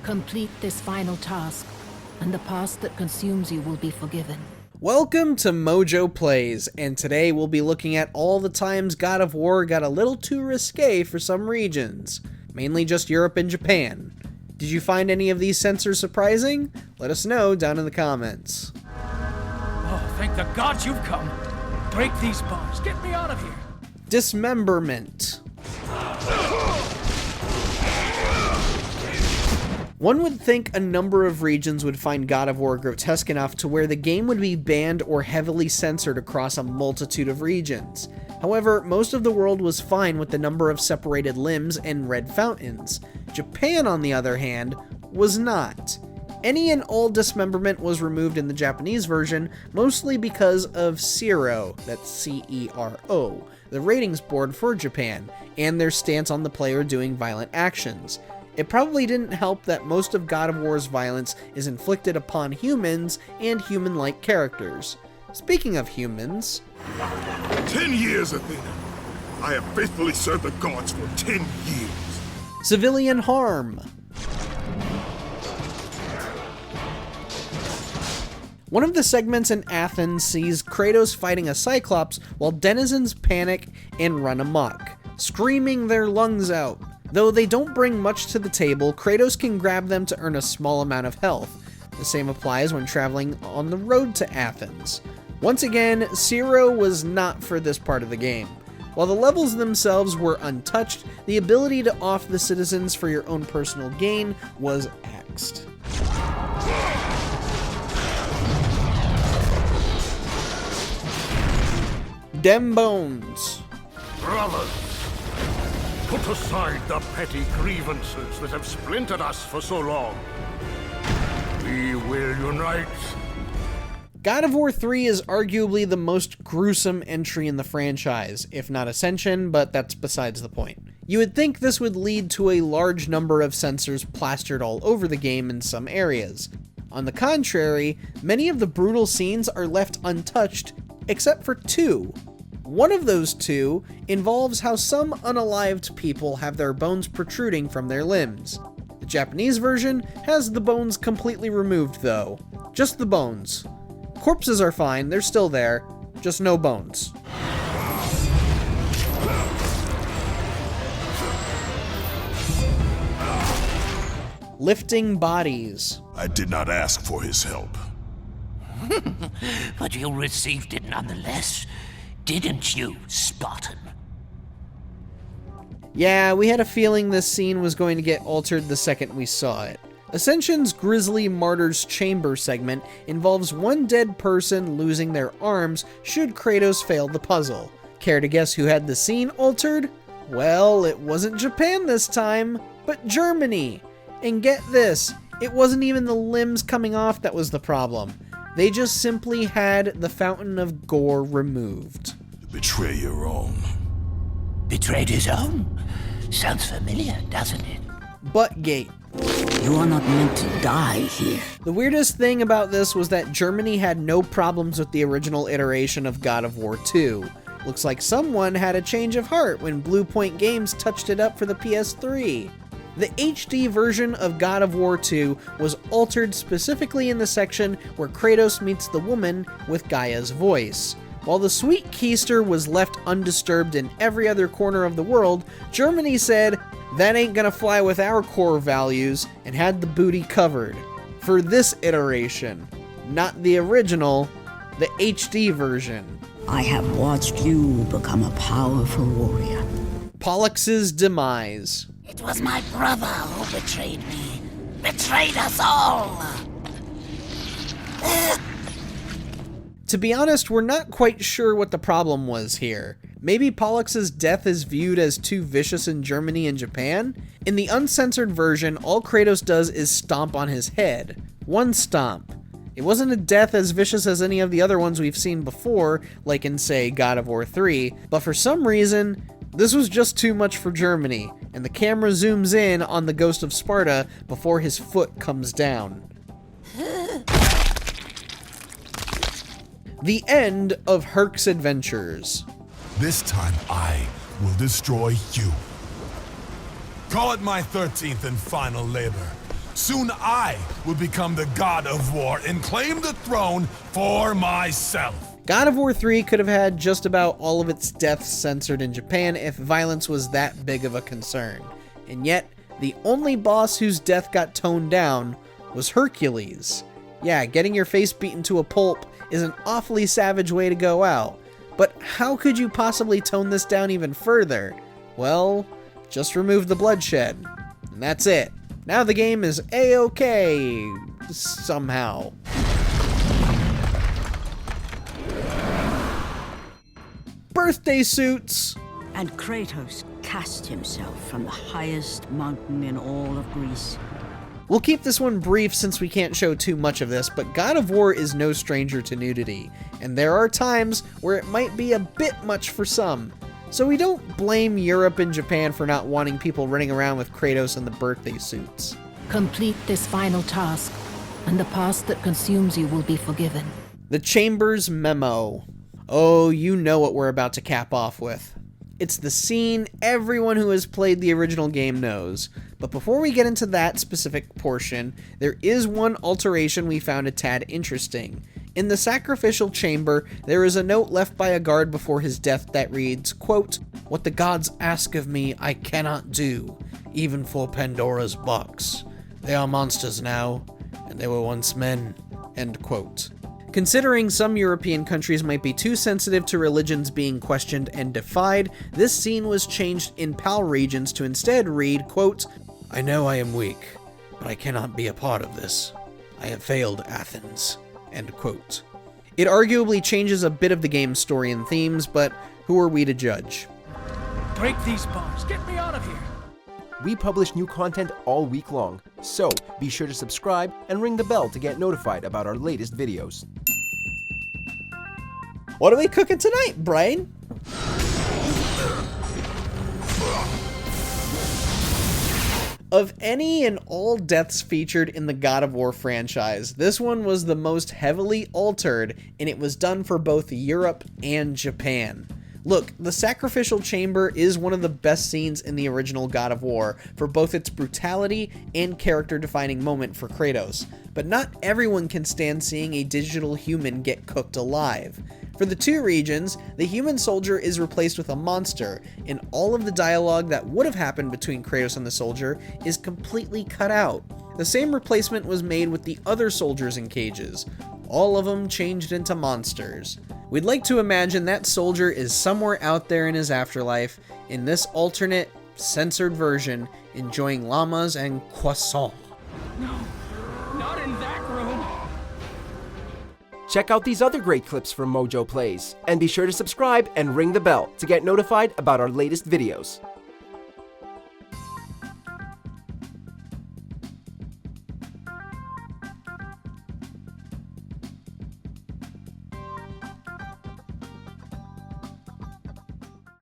Complete this final task, and the past that consumes you will be forgiven. Welcome to MojoPlays, and today we'll be looking at all the times God of War got a little too risque for some regions, mainly just Europe and Japan. Did you find any of these censors surprising? Let us know down in the comments. Oh, thank the gods you've come. Break these bonds. Get me out of here. Dismemberment. One would think a number of regions would find God of War grotesque enough to where the game would be banned or heavily censored across a multitude of regions. However, most of the world was fine with the number of separated limbs and red fountains. Japan, on the other hand, was not. Any and all dismemberment was removed in the Japanese version, mostly because of CERO, that's C-E-R-O, the ratings board for Japan, and their stance on the player doing violent actions. It probably didn't help that most of God of War's violence is inflicted upon humans and human-like characters. Speaking of humans... 10 years, Athena! I have faithfully served the gods for 10 years! Civilian harm. One of the segments in Athens sees Kratos fighting a Cyclops while denizens panic and run amok, screaming their lungs out. Though they don't bring much to the table, Kratos can grab them to earn a small amount of health. The same applies when traveling on the road to Athens. Once again, CERO was not for this part of the game. While the levels themselves were untouched, the ability to off the citizens for your own personal gain was axed. Dem bones. Brothers, put aside the petty grievances that have splintered us for so long. We will unite. God of War 3 is arguably the most gruesome entry in the franchise, if not Ascension, but that's besides the point. You would think this would lead to a large number of censors plastered all over the game in some areas. On the contrary, many of the brutal scenes are left untouched, except for two. One of those two involves how some unalived people have their bones protruding from their limbs. The Japanese version has the bones completely removed though. Just the bones. Corpses are fine, they're still there, just no bones. Lifting bodies. I did not ask for his help. But you received it nonetheless, didn't you, Spartan? Yeah, we had a feeling this scene was going to get altered the second we saw it. Ascension's Grisly Martyr's Chamber segment involves one dead person losing their arms should Kratos fail the puzzle. Care to guess who had the scene altered? Well, it wasn't Japan this time, but Germany. And get this, it wasn't even the limbs coming off that was the problem. They just simply had the fountain of gore removed. Betray your own. Betrayed his own? Sounds familiar, doesn't it? Buttgate. You are not meant to die here. The weirdest thing about this was that Germany had no problems with the original iteration of God of War II. Looks like someone had a change of heart when Blue Point Games touched it up for the PS3. The HD version of God of War II was altered specifically in the section where Kratos meets the woman with Gaia's voice. While the sweet keister was left undisturbed in every other corner of the world, Germany said, "That ain't gonna fly with our core values," and had the booty covered. For this iteration, not the original, the HD version. I have watched you become a powerful warrior. Pollux's demise. It was my brother who betrayed me. Betrayed us all! To be honest, we're not quite sure what the problem was here. Maybe Pollux's death is viewed as too vicious in Germany and Japan? In the uncensored version, all Kratos does is stomp on his head. One stomp. It wasn't a death as vicious as any of the other ones we've seen before, like in, say, God of War 3, but for some reason, this was just too much for Germany, and the camera zooms in on the Ghost of Sparta before his foot comes down. The end of Herc's adventures. This time I will destroy you. Call it my 13th and final labor. Soon I will become the God of War and claim the throne for myself. God of War 3 could have had just about all of its deaths censored in Japan if violence was that big of a concern. And yet, the only boss whose death got toned down was Hercules. Yeah, getting your face beaten to a pulp is an awfully savage way to go out. But how could you possibly tone this down even further? Well, just remove the bloodshed. And that's it. Now the game is A-okay, somehow. Birthday suits! And Kratos cast himself from the highest mountain in all of Greece. We'll keep this one brief since we can't show too much of this, but God of War is no stranger to nudity, and there are times where it might be a bit much for some. So we don't blame Europe and Japan for not wanting people running around with Kratos in the birthday suits. Complete this final task, and the past that consumes you will be forgiven. The Chamber's Memo. Oh, you know what we're about to cap off with. It's the scene everyone who has played the original game knows. But before we get into that specific portion, there is one alteration we found a tad interesting. In the Sacrificial Chamber, there is a note left by a guard before his death that reads, quote, "What the gods ask of me, I cannot do, even for Pandora's box. They are monsters now, and they were once men," end quote. Considering some European countries might be too sensitive to religions being questioned and defied, this scene was changed in PAL regions to instead read, quote, "I know I am weak, but I cannot be a part of this. I have failed Athens," end quote. It arguably changes a bit of the game's story and themes, but who are we to judge? Break these bonds. Get me out of here. We publish new content all week long, so be sure to subscribe and ring the bell to get notified about our latest videos. What are we cooking tonight, Brian? Of any and all deaths featured in the God of War franchise, this one was the most heavily altered, and it was done for both Europe and Japan. Look, the Sacrificial Chamber is one of the best scenes in the original God of War for both its brutality and character-defining moment for Kratos, but not everyone can stand seeing a digital human get cooked alive. For the two regions, the human soldier is replaced with a monster, and all of the dialogue that would have happened between Kratos and the soldier is completely cut out. The same replacement was made with the other soldiers in cages. All of them changed into monsters. We'd like to imagine that soldier is somewhere out there in his afterlife, in this alternate, censored version, enjoying llamas and croissants. No, not in that room. Check out these other great clips from MojoPlays, and be sure to subscribe and ring the bell to get notified about our latest videos.